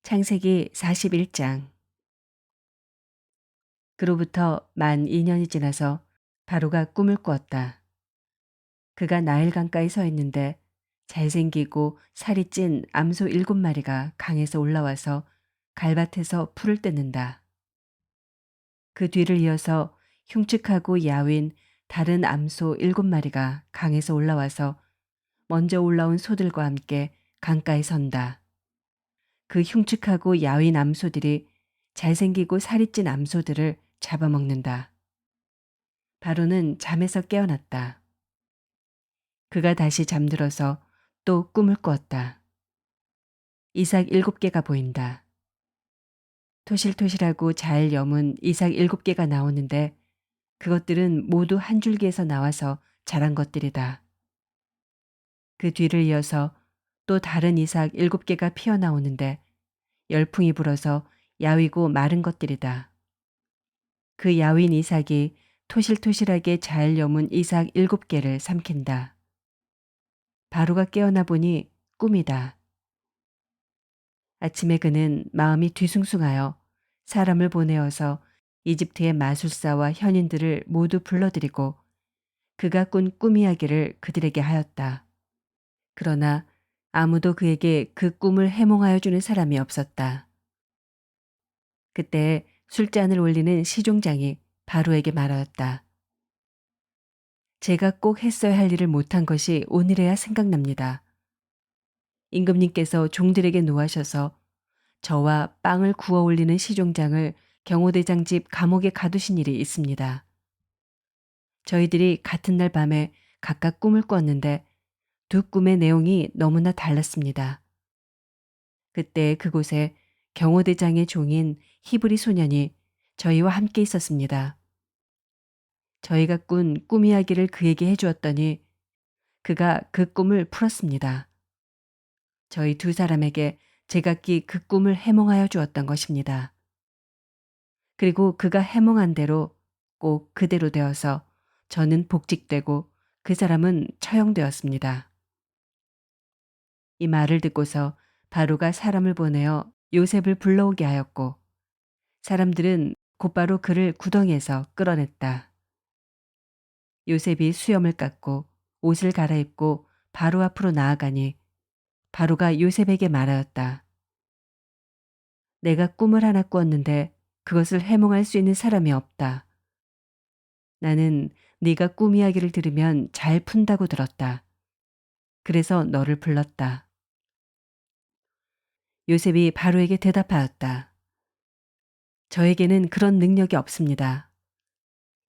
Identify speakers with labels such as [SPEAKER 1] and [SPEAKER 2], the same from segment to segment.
[SPEAKER 1] 창세기 41장. 그로부터 만 2년이 지나서 바로가 꿈을 꾸었다. 그가 나일 강가에 서 있는데 잘생기고 살이 찐 암소 7마리가 강에서 올라와서 갈밭에서 풀을 뜯는다. 그 뒤를 이어서 흉측하고 야윈 다른 암소 7마리가 강에서 올라와서 먼저 올라온 소들과 함께 강가에 선다. 그 흉측하고 야윈 암소들이 잘생기고 살이 찐 암소들을 잡아먹는다. 바로는 잠에서 깨어났다. 그가 다시 잠들어서 또 꿈을 꾸었다. 이삭 7개가 보인다. 토실토실하고 잘 여문 이삭 7개가 나오는데 그것들은 모두 한 줄기에서 나와서 자란 것들이다. 그 뒤를 이어서 또 다른 이삭 7개가 피어나오는데 열풍이 불어서 야위고 마른 것들이다. 그 야윈 이삭이 토실토실하게 잘 여문 이삭 7개를 삼킨다. 바로가 깨어나 보니 꿈이다. 아침에 그는 마음이 뒤숭숭하여 사람을 보내어서 이집트의 마술사와 현인들을 모두 불러들이고 그가 꾼 꿈 이야기를 그들에게 하였다. 그러나 아무도 그에게 그 꿈을 해몽하여 주는 사람이 없었다. 그때 술잔을 올리는 시종장이 바로에게 말하였다. 제가 꼭 했어야 할 일을 못한 것이 오늘에야 생각납니다. 임금님께서 종들에게 노하셔서 저와 빵을 구워 올리는 시종장을 경호대장 집 감옥에 가두신 일이 있습니다. 저희들이 같은 날 밤에 각각 꿈을 꿨는데 두 꿈의 내용이 너무나 달랐습니다. 그때 그곳에 경호대장의 종인 히브리 소년이 저희와 함께 있었습니다. 저희가 꾼 꿈 이야기를 그에게 해주었더니 그가 그 꿈을 풀었습니다. 저희 두 사람에게 제각기 그 꿈을 해몽하여 주었던 것입니다. 그리고 그가 해몽한 대로 꼭 그대로 되어서 저는 복직되고 그 사람은 처형되었습니다. 이 말을 듣고서 바로가 사람을 보내어 요셉을 불러오게 하였고 사람들은 곧바로 그를 구덩이에서 끌어냈다. 요셉이 수염을 깎고 옷을 갈아입고 바로 앞으로 나아가니 바로가 요셉에게 말하였다. 내가 꿈을 하나 꾸었는데 그것을 해몽할 수 있는 사람이 없다. 나는 네가 꿈 이야기를 들으면 잘 푼다고 들었다. 그래서 너를 불렀다. 요셉이 바로에게 대답하였다. 저에게는 그런 능력이 없습니다.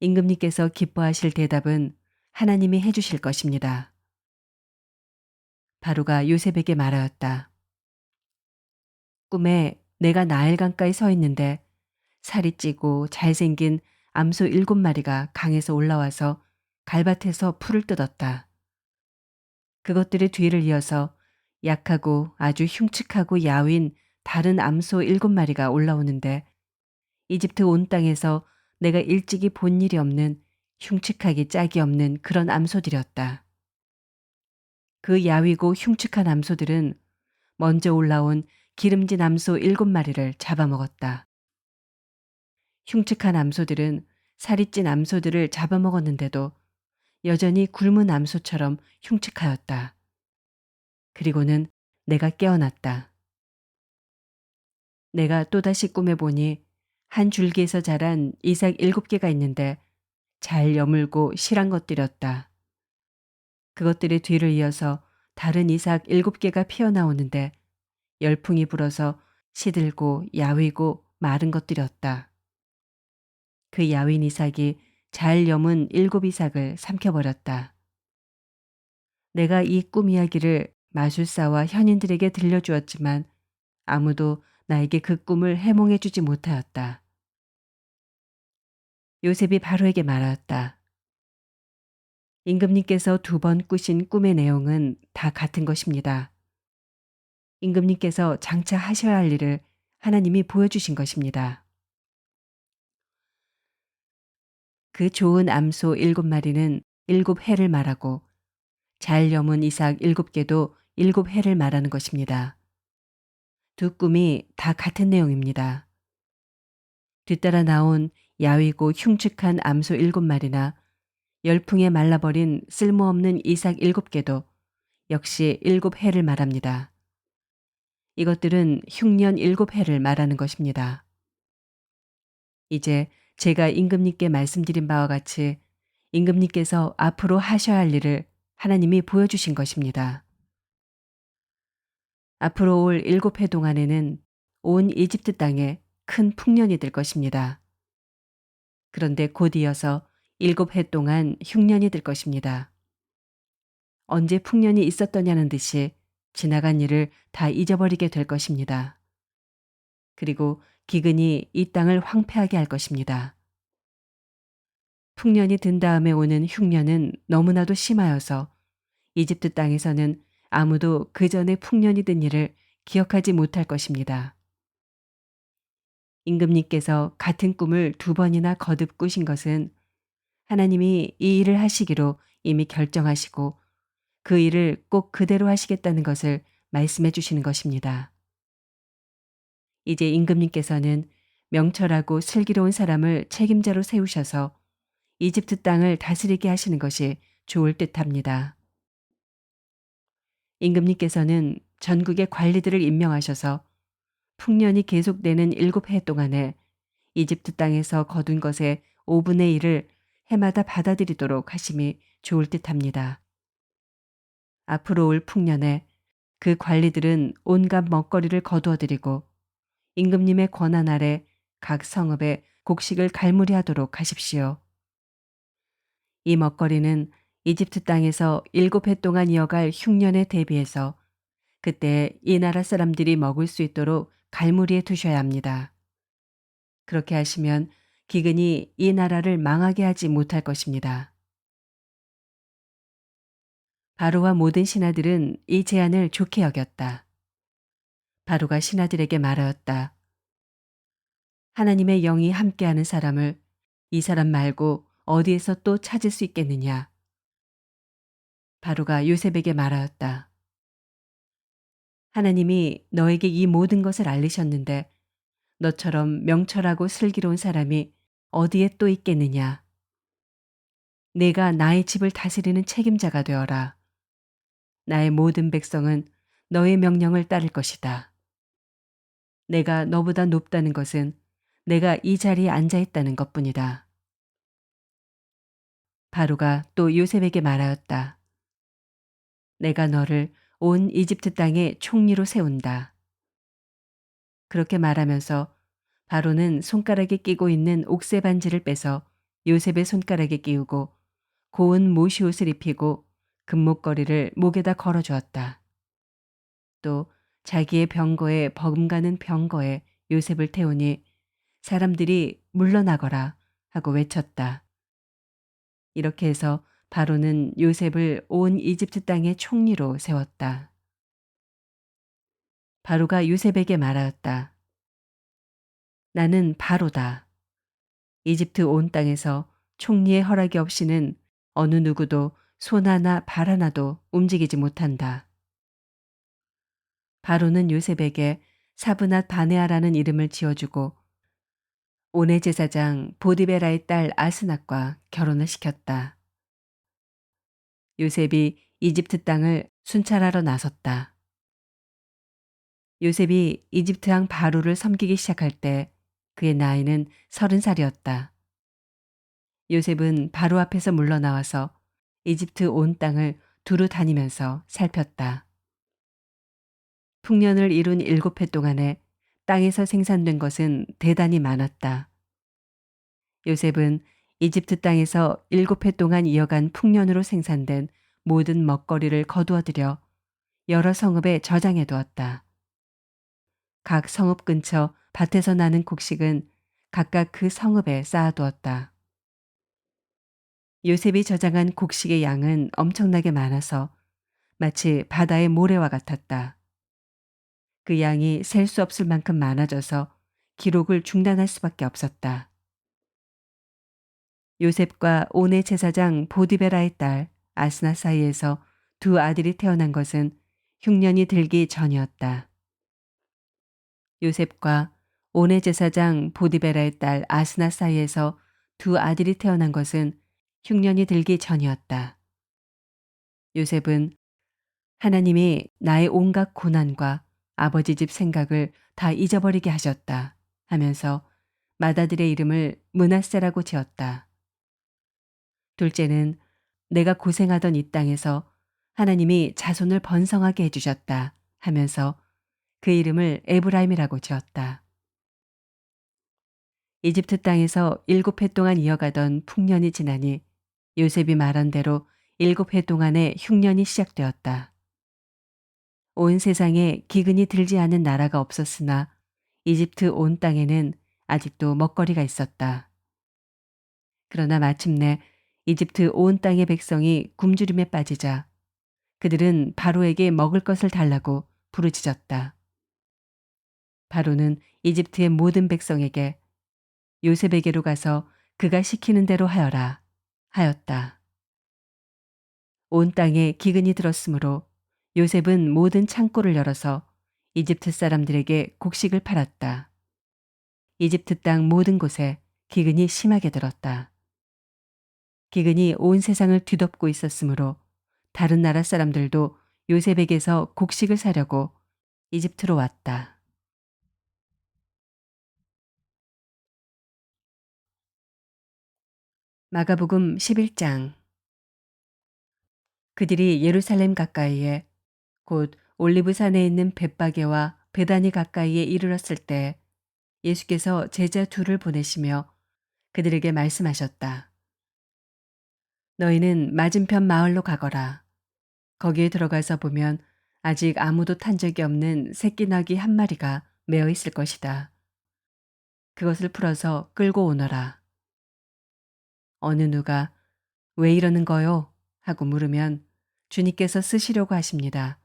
[SPEAKER 1] 임금님께서 기뻐하실 대답은 하나님이 해주실 것입니다. 바로가 요셉에게 말하였다. 꿈에 내가 나일 강가에 서 있는데 살이 찌고 잘생긴 암소 7마리가 강에서 올라와서 갈밭에서 풀을 뜯었다. 그것들의 뒤를 이어서 약하고 아주 흉측하고 야윈 다른 암소 7마리가 올라오는데 이집트 온 땅에서 내가 일찍이 본 일이 없는 흉측하기 짝이 없는 그런 암소들이었다. 그 야위고 흉측한 암소들은 먼저 올라온 기름진 암소 7마리를 잡아먹었다. 흉측한 암소들은 살이 찐 암소들을 잡아먹었는데도 여전히 굶은 암소처럼 흉측하였다. 그리고는 내가 깨어났다. 내가 또다시 꿈에 보니 한 줄기에서 자란 이삭 7개가 있는데 잘 여물고 실한 것들이었다. 그것들의 뒤를 이어서 다른 이삭 7개가 피어나오는데 열풍이 불어서 시들고 야위고 마른 것들이었다. 그 야윈 이삭이 잘 여문 7이삭을 삼켜버렸다. 내가 이 꿈 이야기를 마술사와 현인들에게 들려주었지만 아무도 나에게 그 꿈을 해몽해 주지 못하였다. 요셉이 바로에게 말하였다. 임금님께서 2번 꾸신 꿈의 내용은 다 같은 것입니다. 임금님께서 장차 하셔야 할 일을 하나님이 보여주신 것입니다. 그 좋은 암소 7마리는 7해를 말하고 잘 여문 이삭 7개도 7해를 말하는 것입니다. 두 꿈이 다 같은 내용입니다. 뒤따라 나온 야위고 흉측한 암소 7마리나 열풍에 말라버린 쓸모없는 이삭 7개도 역시 7해를 말합니다. 이것들은 흉년 7해를 말하는 것입니다. 이제 제가 임금님께 말씀드린 바와 같이 임금님께서 앞으로 하셔야 할 일을 하나님이 보여주신 것입니다. 앞으로 올 7해 동안에는 온 이집트 땅에 큰 풍년이 될 것입니다. 그런데 곧 이어서 7해 동안 흉년이 될 것입니다. 언제 풍년이 있었더냐는 듯이 지나간 일을 다 잊어버리게 될 것입니다. 그리고 기근이 이 땅을 황폐하게 할 것입니다. 풍년이 든 다음에 오는 흉년은 너무나도 심하여서 이집트 땅에서는 아무도 그 전에 풍년이 든 일을 기억하지 못할 것입니다. 임금님께서 같은 꿈을 2번이나 거듭 꾸신 것은 하나님이 이 일을 하시기로 이미 결정하시고 그 일을 꼭 그대로 하시겠다는 것을 말씀해 주시는 것입니다. 이제 임금님께서는 명철하고 슬기로운 사람을 책임자로 세우셔서 이집트 땅을 다스리게 하시는 것이 좋을 듯합니다. 임금님께서는 전국의 관리들을 임명하셔서 풍년이 계속되는 7해 동안에 이집트 땅에서 거둔 것의 5분의 1을 해마다 받아들이도록 하심이 좋을 듯합니다. 앞으로 올 풍년에 그 관리들은 온갖 먹거리를 거두어들이고 임금님의 권한 아래 각 성읍에 곡식을 갈무리하도록 하십시오. 이 먹거리는 이집트 땅에서 7해 동안 이어갈 흉년에 대비해서 그때 이 나라 사람들이 먹을 수 있도록 갈무리해 두셔야 합니다. 그렇게 하시면 기근이 이 나라를 망하게 하지 못할 것입니다. 바로와 모든 신하들은 이 제안을 좋게 여겼다. 바로가 신하들에게 말하였다. 하나님의 영이 함께하는 사람을 이 사람 말고 어디에서 또 찾을 수 있겠느냐. 바로가 요셉에게 말하였다. 하나님이 너에게 이 모든 것을 알리셨는데 너처럼 명철하고 슬기로운 사람이 어디에 또 있겠느냐. 내가 나의 집을 다스리는 책임자가 되어라. 나의 모든 백성은 너의 명령을 따를 것이다. 내가 너보다 높다는 것은 내가 이 자리에 앉아 있다는 것뿐이다. 바로가 또 요셉에게 말하였다. 내가 너를 온 이집트 땅의 총리로 세운다. 그렇게 말하면서 바로는 손가락에 끼고 있는 옥새 반지를 빼서 요셉의 손가락에 끼우고 고운 모시옷을 입히고 금목걸이를 목에다 걸어주었다. 또 자기의 병거에 버금가는 병거에 요셉을 태우니 사람들이 물러나거라 하고 외쳤다. 이렇게 해서 바로는 요셉을 온 이집트 땅의 총리로 세웠다. 바로가 요셉에게 말하였다. 나는 바로다. 이집트 온 땅에서 총리의 허락이 없이는 어느 누구도 손 하나 발 하나도 움직이지 못한다. 바로는 요셉에게 사브낫 바네아라는 이름을 지어주고 오네 제사장 보디베라의 딸 아스낫과 결혼을 시켰다. 요셉이 이집트 땅을 순찰하러 나섰다. 요셉이 이집트 왕 바로를 섬기기 시작할 때 그의 나이는 30살이었다. 요셉은 바로 앞에서 물러나와서 이집트 온 땅을 두루 다니면서 살폈다. 풍년을 이룬 7해 동안에 땅에서 생산된 것은 대단히 많았다. 요셉은 이집트 땅에서 7해 동안 이어간 풍년으로 생산된 모든 먹거리를 거두어들여 여러 성읍에 저장해 두었다. 각 성읍 근처 밭에서 나는 곡식은 각각 그 성읍에 쌓아두었다. 요셉이 저장한 곡식의 양은 엄청나게 많아서 마치 바다의 모래와 같았다. 그 양이 셀 수 없을 만큼 많아져서 기록을 중단할 수밖에 없었다. 요셉과 오네 제사장 보디베라의 딸 아스나 사이에서 두 아들이 태어난 것은 흉년이 들기 전이었다. 요셉과 온의 제사장 보디베라의 딸 아스나 사이에서 두 아들이 태어난 것은 흉년이 들기 전이었다. 요셉은 하나님이 나의 온갖 고난과 아버지 집 생각을 다 잊어버리게 하셨다 하면서 맏아들의 이름을 므낫세라고 지었다. 둘째는 내가 고생하던 이 땅에서 하나님이 자손을 번성하게 해주셨다 하면서 그 이름을 에브라임이라고 지었다. 이집트 땅에서 7해 동안 이어가던 풍년이 지나니 요셉이 말한 대로 7해 동안의 흉년이 시작되었다. 온 세상에 기근이 들지 않은 나라가 없었으나 이집트 온 땅에는 아직도 먹거리가 있었다. 그러나 마침내 이집트 온 땅의 백성이 굶주림에 빠지자 그들은 바로에게 먹을 것을 달라고 부르짖었다. 바로는 이집트의 모든 백성에게 요셉에게로 가서 그가 시키는 대로 하여라 하였다. 온 땅에 기근이 들었으므로 요셉은 모든 창고를 열어서 이집트 사람들에게 곡식을 팔았다. 이집트 땅 모든 곳에 기근이 심하게 들었다. 기근이 온 세상을 뒤덮고 있었으므로 다른 나라 사람들도 요셉에게서 곡식을 사려고 이집트로 왔다. 마가복음 11장. 그들이 예루살렘 가까이에 곧 올리브산에 있는 벳바게와 베다니 가까이에 이르렀을 때 예수께서 제자 둘을 보내시며 그들에게 말씀하셨다. 너희는 맞은편 마을로 가거라. 거기에 들어가서 보면 아직 아무도 탄 적이 없는 새끼 나귀 한 마리가 매어 있을 것이다. 그것을 풀어서 끌고 오너라. 어느 누가 왜 이러는 거요? 하고 물으면 주님께서 쓰시려고 하십니다.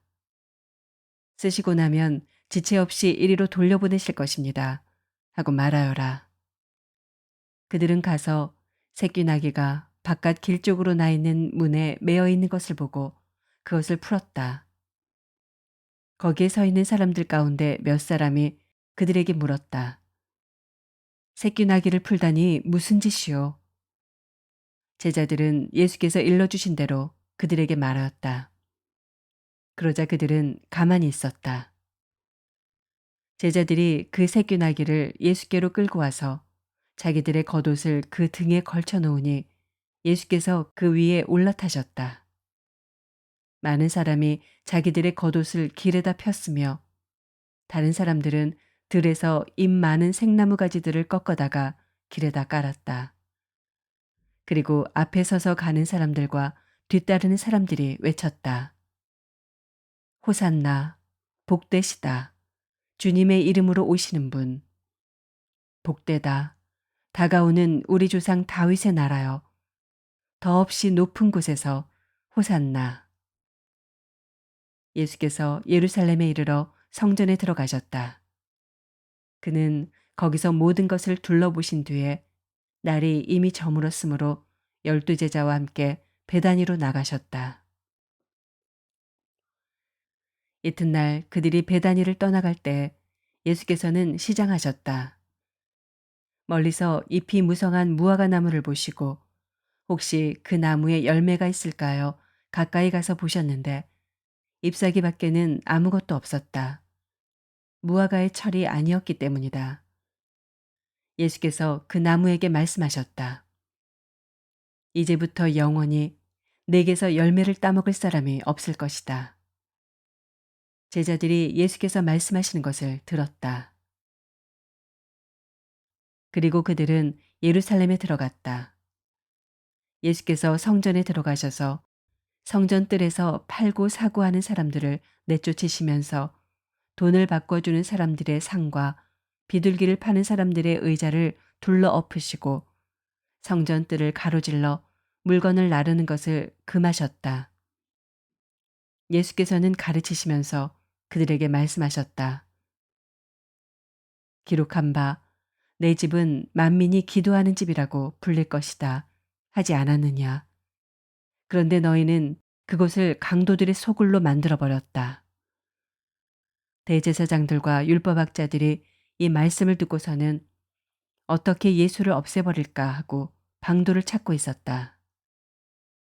[SPEAKER 1] 쓰시고 나면 지체 없이 이리로 돌려보내실 것입니다. 하고 말하여라. 그들은 가서 새끼 나귀가 바깥 길 쪽으로 나 있는 문에 매어 있는 것을 보고 그것을 풀었다. 거기에 서 있는 사람들 가운데 몇 사람이 그들에게 물었다. 새끼 나귀를 풀다니 무슨 짓이요? 제자들은 예수께서 일러주신 대로 그들에게 말하였다. 그러자 그들은 가만히 있었다. 제자들이 그 새끼 나귀를 예수께로 끌고 와서 자기들의 겉옷을 그 등에 걸쳐 놓으니 예수께서 그 위에 올라타셨다. 많은 사람이 자기들의 겉옷을 길에다 폈으며 다른 사람들은 들에서 잎 많은 생나무 가지들을 꺾어다가 길에다 깔았다. 그리고 앞에 서서 가는 사람들과 뒤따르는 사람들이 외쳤다. 호산나, 복되시다. 주님의 이름으로 오시는 분. 복되다. 다가오는 우리 조상 다윗의 나라여. 더없이 높은 곳에서 호산나. 예수께서 예루살렘에 이르러 성전에 들어가셨다. 그는 거기서 모든 것을 둘러보신 뒤에 날이 이미 저물었으므로 12제자와 함께 베다니로 나가셨다. 이튿날 그들이 베다니를 떠나갈 때 예수께서는 시장하셨다. 멀리서 잎이 무성한 무화과 나무를 보시고 혹시 그 나무에 열매가 있을까요? 가까이 가서 보셨는데 잎사귀 밖에는 아무것도 없었다. 무화과의 철이 아니었기 때문이다. 예수께서 그 나무에게 말씀하셨다. 이제부터 영원히 내게서 열매를 따먹을 사람이 없을 것이다. 제자들이 예수께서 말씀하시는 것을 들었다. 그리고 그들은 예루살렘에 들어갔다. 예수께서 성전에 들어가셔서 성전 뜰에서 팔고 사고 하는 사람들을 내쫓으시면서 돈을 바꿔주는 사람들의 상과 비둘기를 파는 사람들의 의자를 둘러 엎으시고 성전 뜰을 가로질러 물건을 나르는 것을 금하셨다. 예수께서는 가르치시면서 그들에게 말씀하셨다. 기록한 바 내 집은 만민이 기도하는 집이라고 불릴 것이다 하지 않았느냐. 그런데 너희는 그곳을 강도들의 소굴로 만들어 버렸다. 대제사장들과 율법학자들이 이 말씀을 듣고서는 어떻게 예수를 없애버릴까 하고 방도를 찾고 있었다.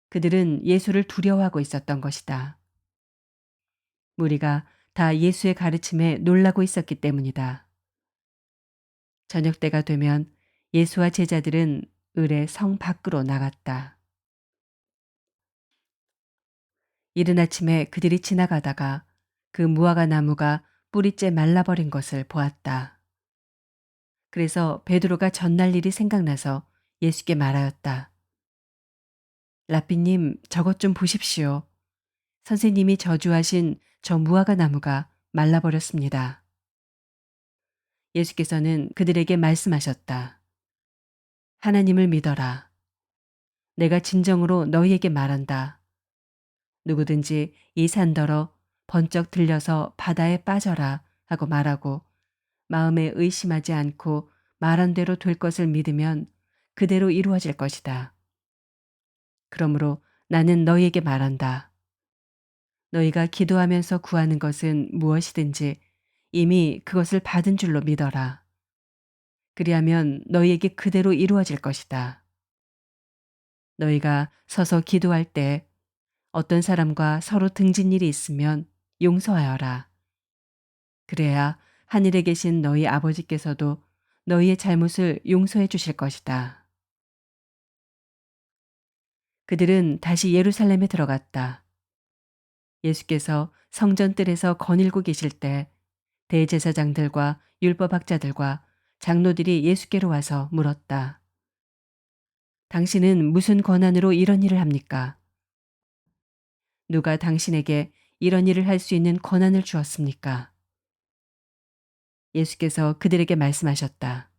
[SPEAKER 1] 그들은 예수를 두려워하고 있었던 것이다. 무리가 다 예수의 가르침에 놀라고 있었기 때문이다. 저녁 때가 되면 예수와 제자들은 을의 성 밖으로 나갔다. 이른 아침에 그들이 지나가다가 그 무화과 나무가 뿌리째 말라버린 것을 보았다. 그래서 베드로가 전날 일이 생각나서 예수께 말하였다. 라삐님, 저것 좀 보십시오. 선생님이 저주하신 저 무화과 나무가 말라버렸습니다. 예수께서는 그들에게 말씀하셨다. 하나님을 믿어라. 내가 진정으로 너희에게 말한다. 누구든지 이 산더러 번쩍 들려서 바다에 빠져라 하고 말하고 마음에 의심하지 않고 말한 대로 될 것을 믿으면 그대로 이루어질 것이다. 그러므로 나는 너희에게 말한다. 너희가 기도하면서 구하는 것은 무엇이든지 이미 그것을 받은 줄로 믿어라. 그리하면 너희에게 그대로 이루어질 것이다. 너희가 서서 기도할 때 어떤 사람과 서로 등진 일이 있으면 용서하여라. 그래야 하늘에 계신 너희 아버지께서도 너희의 잘못을 용서해 주실 것이다. 그들은 다시 예루살렘에 들어갔다. 예수께서 성전 뜰에서 거닐고 계실 때 대제사장들과 율법학자들과 장로들이 예수께로 와서 물었다. 당신은 무슨 권한으로 이런 일을 합니까? 누가 당신에게 이런 일을 할 수 있는 권한을 주었습니까? 예수께서 그들에게 말씀하셨다.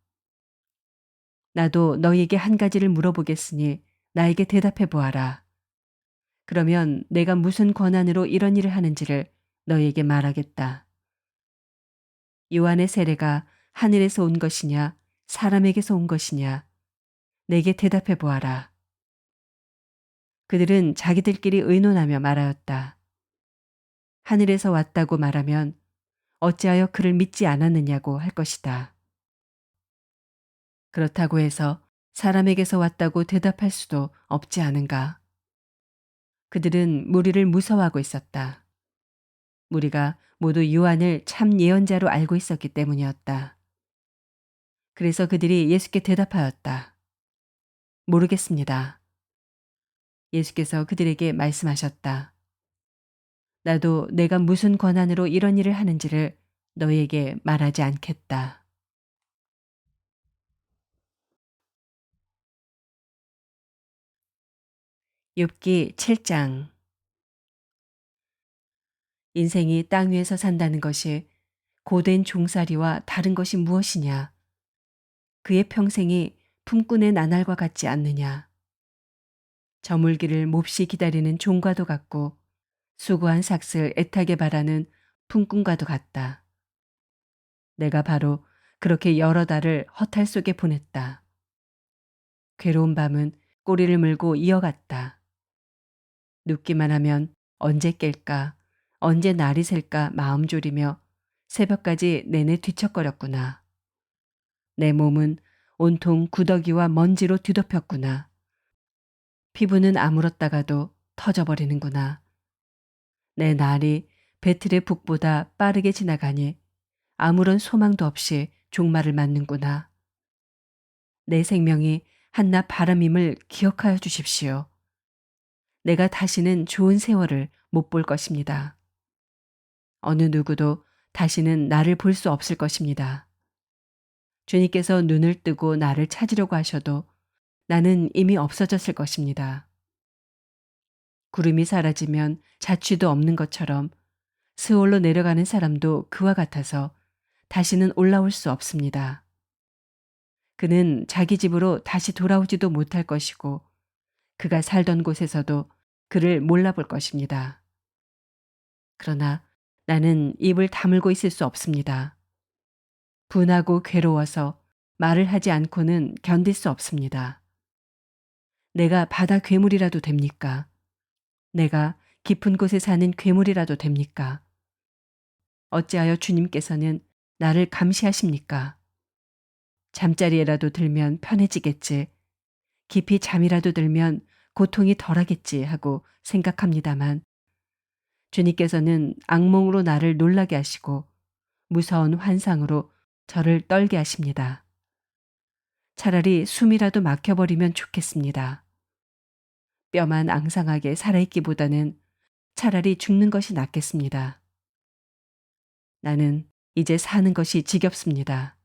[SPEAKER 1] 나도 너희에게 한 가지를 물어보겠으니 나에게 대답해 보아라. 그러면 내가 무슨 권한으로 이런 일을 하는지를 너희에게 말하겠다. 요한의 세례가 하늘에서 온 것이냐 사람에게서 온 것이냐 내게 대답해 보아라. 그들은 자기들끼리 의논하며 말하였다. 하늘에서 왔다고 말하면 어찌하여 그를 믿지 않았느냐고 할 것이다. 그렇다고 해서 사람에게서 왔다고 대답할 수도 없지 않은가. 그들은 무리를 무서워하고 있었다. 무리가 모두 요한을 참 예언자로 알고 있었기 때문이었다. 그래서 그들이 예수께 대답하였다. 모르겠습니다. 예수께서 그들에게 말씀하셨다. 나도 내가 무슨 권한으로 이런 일을 하는지를 너희에게 말하지 않겠다. 욥기 7장. 인생이 땅 위에서 산다는 것이 고된 종살이와 다른 것이 무엇이냐? 그의 평생이 품꾼의 나날과 같지 않느냐? 저물기를 몹시 기다리는 종과도 같고 수고한 삭슬 애타게 바라는 품꾼과도 같다. 내가 바로 그렇게 여러 달을 허탈 속에 보냈다. 괴로운 밤은 꼬리를 물고 이어갔다. 눕기만 하면 언제 깰까, 언제 날이 셀까 마음 졸이며 새벽까지 내내 뒤척거렸구나. 내 몸은 온통 구더기와 먼지로 뒤덮였구나. 피부는 아물었다가도 터져버리는구나. 내 날이 배틀의 북보다 빠르게 지나가니 아무런 소망도 없이 종말을 맞는구나. 내 생명이 한낱 바람임을 기억하여 주십시오. 내가 다시는 좋은 세월을 못 볼 것입니다. 어느 누구도 다시는 나를 볼 수 없을 것입니다. 주님께서 눈을 뜨고 나를 찾으려고 하셔도 나는 이미 없어졌을 것입니다. 구름이 사라지면 자취도 없는 것처럼 스올로 내려가는 사람도 그와 같아서 다시는 올라올 수 없습니다. 그는 자기 집으로 다시 돌아오지도 못할 것이고 그가 살던 곳에서도 그를 몰라볼 것입니다. 그러나 나는 입을 다물고 있을 수 없습니다. 분하고 괴로워서 말을 하지 않고는 견딜 수 없습니다. 내가 바다 괴물이라도 됩니까? 내가 깊은 곳에 사는 괴물이라도 됩니까? 어찌하여 주님께서는 나를 감시하십니까? 잠자리에라도 들면 편해지겠지. 깊이 잠이라도 들면 고통이 덜하겠지 하고 생각합니다만 주님께서는 악몽으로 나를 놀라게 하시고 무서운 환상으로 저를 떨게 하십니다. 차라리 숨이라도 막혀버리면 좋겠습니다. 뼈만 앙상하게 살아있기보다는 차라리 죽는 것이 낫겠습니다. 나는 이제 사는 것이 지겹습니다.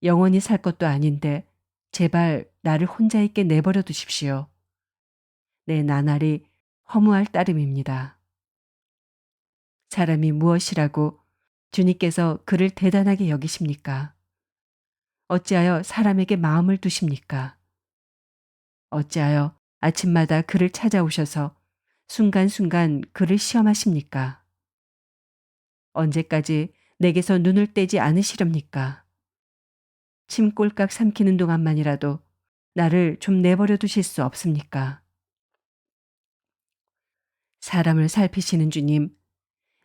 [SPEAKER 1] 영원히 살 것도 아닌데 제발 나를 혼자 있게 내버려 두십시오. 내 나날이 허무할 따름입니다. 사람이 무엇이라고 주님께서 그를 대단하게 여기십니까? 어찌하여 사람에게 마음을 두십니까? 어찌하여 아침마다 그를 찾아오셔서 순간순간 그를 시험하십니까? 언제까지 내게서 눈을 떼지 않으시렵니까? 침 꼴깍 삼키는 동안만이라도 나를 좀 내버려 두실 수 없습니까? 사람을 살피시는 주님,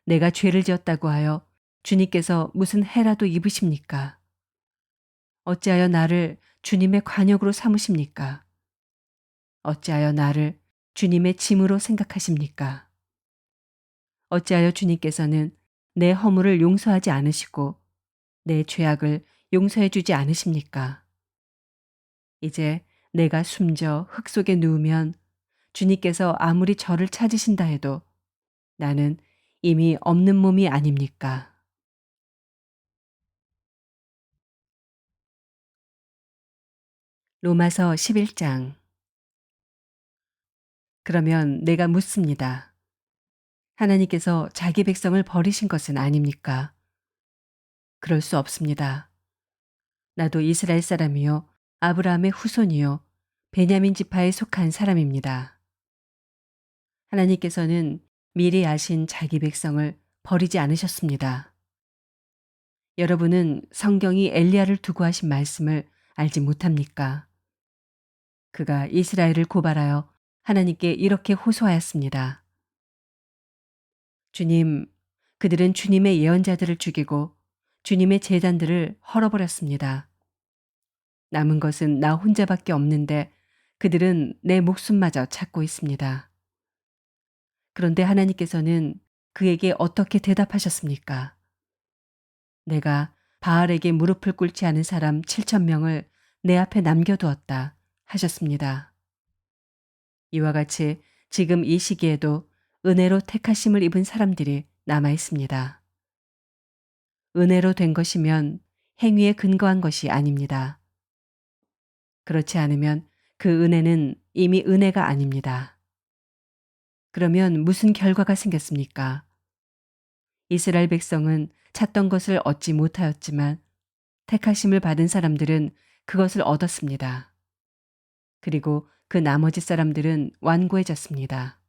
[SPEAKER 1] 내가 죄를 지었다고 하여 주님께서 무슨 해라도 입으십니까? 어찌하여 나를 주님의 관역으로 삼으십니까? 어찌하여 나를 주님의 짐으로 생각하십니까? 어찌하여 주님께서는 내 허물을 용서하지 않으시고 내 죄악을 용서해 주지 않으십니까? 이제 내가 숨져 흙 속에 누우면 주님께서 아무리 저를 찾으신다 해도 나는 이미 없는 몸이 아닙니까? 로마서 11장. 그러면 내가 묻습니다. 하나님께서 자기 백성을 버리신 것은 아닙니까? 그럴 수 없습니다. 나도 이스라엘 사람이요 아브라함의 후손이요 베냐민 지파에 속한 사람입니다. 하나님께서는 미리 아신 자기 백성을 버리지 않으셨습니다. 여러분은 성경이 엘리야를 두고 하신 말씀을 알지 못합니까? 그가 이스라엘을 고발하여 하나님께 이렇게 호소하였습니다. 주님, 그들은 주님의 예언자들을 죽이고 주님의 제단들을 헐어버렸습니다. 남은 것은 나 혼자밖에 없는데 그들은 내 목숨마저 찾고 있습니다. 그런데 하나님께서는 그에게 어떻게 대답하셨습니까? 내가 바알에게 무릎을 꿇지 않은 사람 7천 명을 내 앞에 남겨두었다 하셨습니다. 이와 같이 지금 이 시기에도 은혜로 택하심을 입은 사람들이 남아 있습니다. 은혜로 된 것이면 행위에 근거한 것이 아닙니다. 그렇지 않으면 그 은혜는 이미 은혜가 아닙니다. 그러면 무슨 결과가 생겼습니까? 이스라엘 백성은 찾던 것을 얻지 못하였지만 택하심을 받은 사람들은 그것을 얻었습니다. 그리고 그 나머지 사람들은 완고해졌습니다.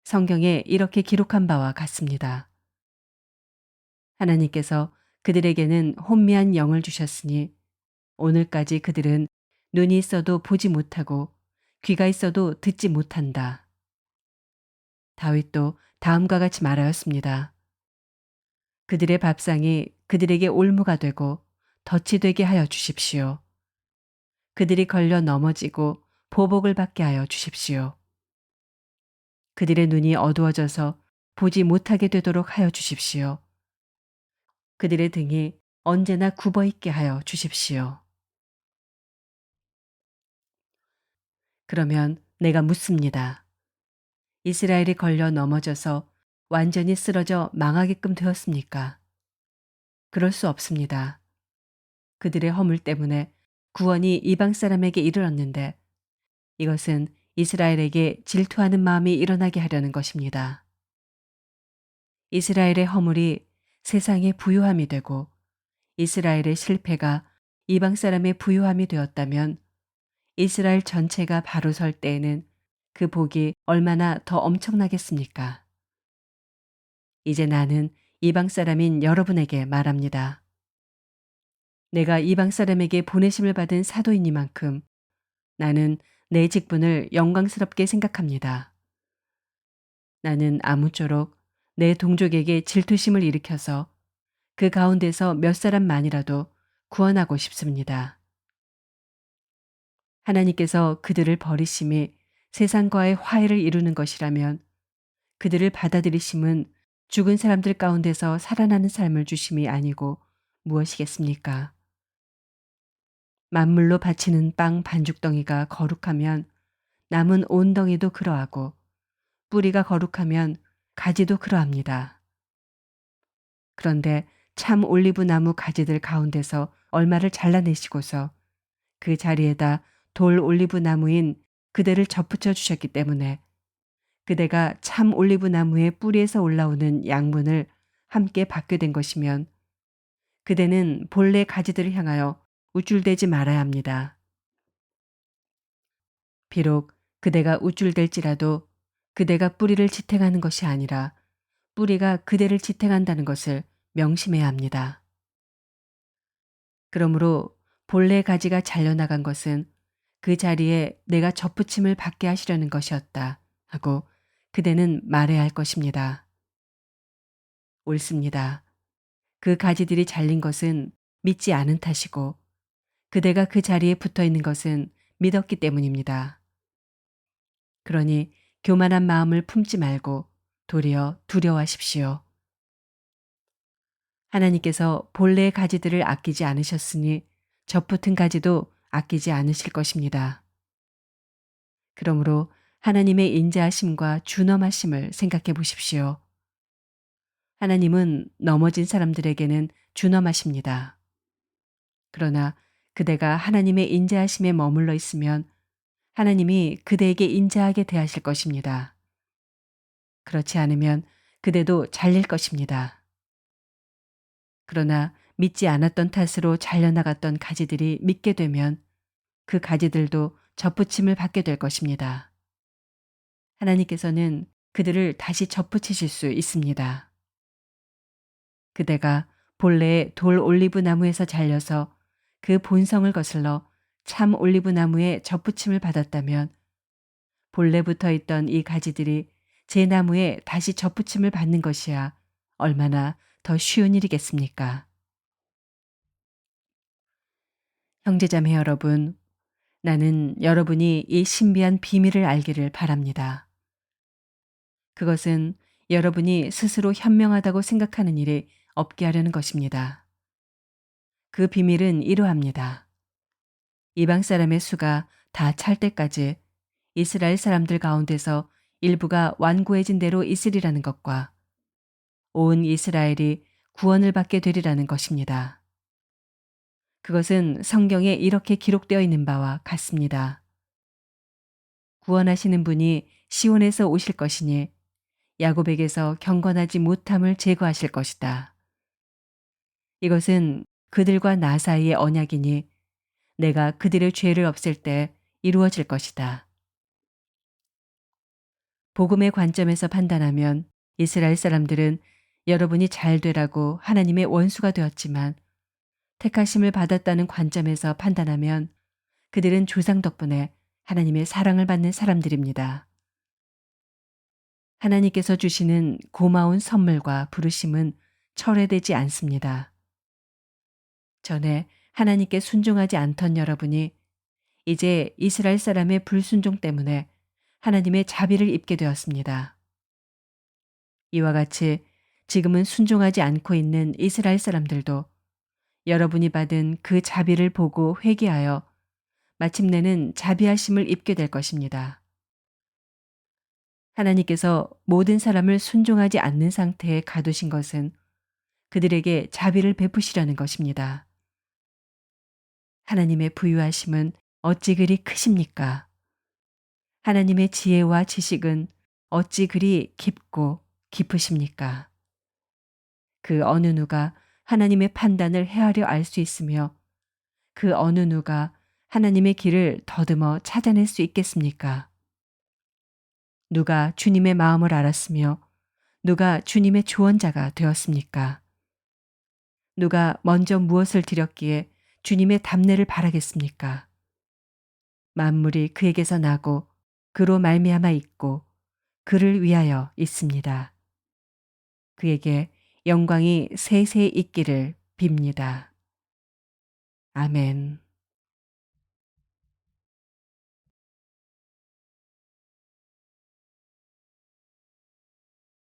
[SPEAKER 1] 성경에 이렇게 기록한 바와 같습니다. 하나님께서 그들에게는 혼미한 영을 주셨으니 오늘까지 그들은 눈이 있어도 보지 못하고 귀가 있어도 듣지 못한다. 다윗도 다음과 같이 말하였습니다. 그들의 밥상이 그들에게 올무가 되고 덫이 되게 하여 주십시오. 그들이 걸려 넘어지고 보복을 받게 하여 주십시오. 그들의 눈이 어두워져서 보지 못하게 되도록 하여 주십시오. 그들의 등이 언제나 굽어 있게 하여 주십시오. 그러면 내가 묻습니다. 이스라엘이 걸려 넘어져서 완전히 쓰러져 망하게끔 되었습니까? 그럴 수 없습니다. 그들의 허물 때문에 구원이 이방 사람에게 이르렀는데 이것은 이스라엘에게 질투하는 마음이 일어나게 하려는 것입니다. 이스라엘의 허물이 세상의 부요함이 되고 이스라엘의 실패가 이방 사람의 부요함이 되었다면 이스라엘 전체가 바로 설 때에는 그 복이 얼마나 더 엄청나겠습니까? 이제 나는 이방 사람인 여러분에게 말합니다. 내가 이방 사람에게 보내심을 받은 사도이니만큼 나는 내 직분을 영광스럽게 생각합니다. 나는 아무쪼록 내 동족에게 질투심을 일으켜서 그 가운데서 몇 사람만이라도 구원하고 싶습니다. 하나님께서 그들을 버리심이 세상과의 화해를 이루는 것이라면 그들을 받아들이심은 죽은 사람들 가운데서 살아나는 삶을 주심이 아니고 무엇이겠습니까? 만물로 바치는 빵 반죽덩이가 거룩하면 남은 온 덩이도 그러하고 뿌리가 거룩하면 가지도 그러합니다. 그런데 참 올리브 나무 가지들 가운데서 얼마를 잘라내시고서 그 자리에다 돌 올리브 나무인 그대를 접붙여 주셨기 때문에 그대가 참 올리브 나무의 뿌리에서 올라오는 양분을 함께 받게 된 것이면 그대는 본래 가지들을 향하여 우쭐대지 말아야 합니다. 비록 그대가 우쭐댈지라도 그대가 뿌리를 지탱하는 것이 아니라 뿌리가 그대를 지탱한다는 것을 명심해야 합니다. 그러므로 본래 가지가 잘려나간 것은 그 자리에 내가 접붙임을 받게 하시려는 것이었다 하고 그대는 말해야 할 것입니다. 옳습니다. 그 가지들이 잘린 것은 믿지 않은 탓이고 그대가 그 자리에 붙어 있는 것은 믿었기 때문입니다. 그러니 교만한 마음을 품지 말고 도리어 두려워하십시오. 하나님께서 본래의 가지들을 아끼지 않으셨으니 접붙은 가지도 아끼지 않으실 것입니다. 그러므로 하나님의 인자하심과 준엄하심을 생각해 보십시오. 하나님은 넘어진 사람들에게는 준엄하십니다. 그러나 그대가 하나님의 인자하심에 머물러 있으면 하나님이 그대에게 인자하게 대하실 것입니다. 그렇지 않으면 그대도 잘릴 것입니다. 그러나 믿지 않았던 탓으로 잘려나갔던 가지들이 믿게 되면 그 가지들도 접붙임을 받게 될 것입니다. 하나님께서는 그들을 다시 접붙이실 수 있습니다. 그대가 본래의 돌 올리브 나무에서 잘려서 그 본성을 거슬러 참 올리브 나무에 접붙임을 받았다면 본래 붙어 있던 이 가지들이 제 나무에 다시 접붙임을 받는 것이야 얼마나 더 쉬운 일이겠습니까? 형제자매 여러분, 나는 여러분이 이 신비한 비밀을 알기를 바랍니다. 그것은 여러분이 스스로 현명하다고 생각하는 일이 없게 하려는 것입니다. 그 비밀은 이러합니다. 이방 사람의 수가 다 찰 때까지 이스라엘 사람들 가운데서 일부가 완고해진 대로 있으리라는 것과 온 이스라엘이 구원을 받게 되리라는 것입니다. 그것은 성경에 이렇게 기록되어 있는 바와 같습니다. 구원하시는 분이 시온에서 오실 것이니 야곱에게서 경건하지 못함을 제거하실 것이다. 이것은 그들과 나 사이의 언약이니 내가 그들의 죄를 없앨 때 이루어질 것이다. 복음의 관점에서 판단하면 이스라엘 사람들은 여러분이 잘 되라고 하나님의 원수가 되었지만 택하심을 받았다는 관점에서 판단하면 그들은 조상 덕분에 하나님의 사랑을 받는 사람들입니다. 하나님께서 주시는 고마운 선물과 부르심은 철회되지 않습니다. 전에 하나님께 순종하지 않던 여러분이 이제 이스라엘 사람의 불순종 때문에 하나님의 자비를 입게 되었습니다. 이와 같이 지금은 순종하지 않고 있는 이스라엘 사람들도 여러분이 받은 그 자비를 보고 회개하여 마침내는 자비하심을 입게 될 것입니다. 하나님께서 모든 사람을 순종하지 않는 상태에 가두신 것은 그들에게 자비를 베푸시려는 것입니다. 하나님의 부유하심은 어찌 그리 크십니까? 하나님의 지혜와 지식은 어찌 그리 깊고 깊으십니까? 그 어느 누가 하나님의 판단을 헤아려 알 수 있으며 그 어느 누가 하나님의 길을 더듬어 찾아낼 수 있겠습니까? 누가 주님의 마음을 알았으며 누가 주님의 조언자가 되었습니까? 누가 먼저 무엇을 드렸기에 주님의 답례를 바라겠습니까? 만물이 그에게서 나고 그로 말미암아 있고 그를 위하여 있습니다. 그에게 영광이 세세 있기를 빕니다. 아멘.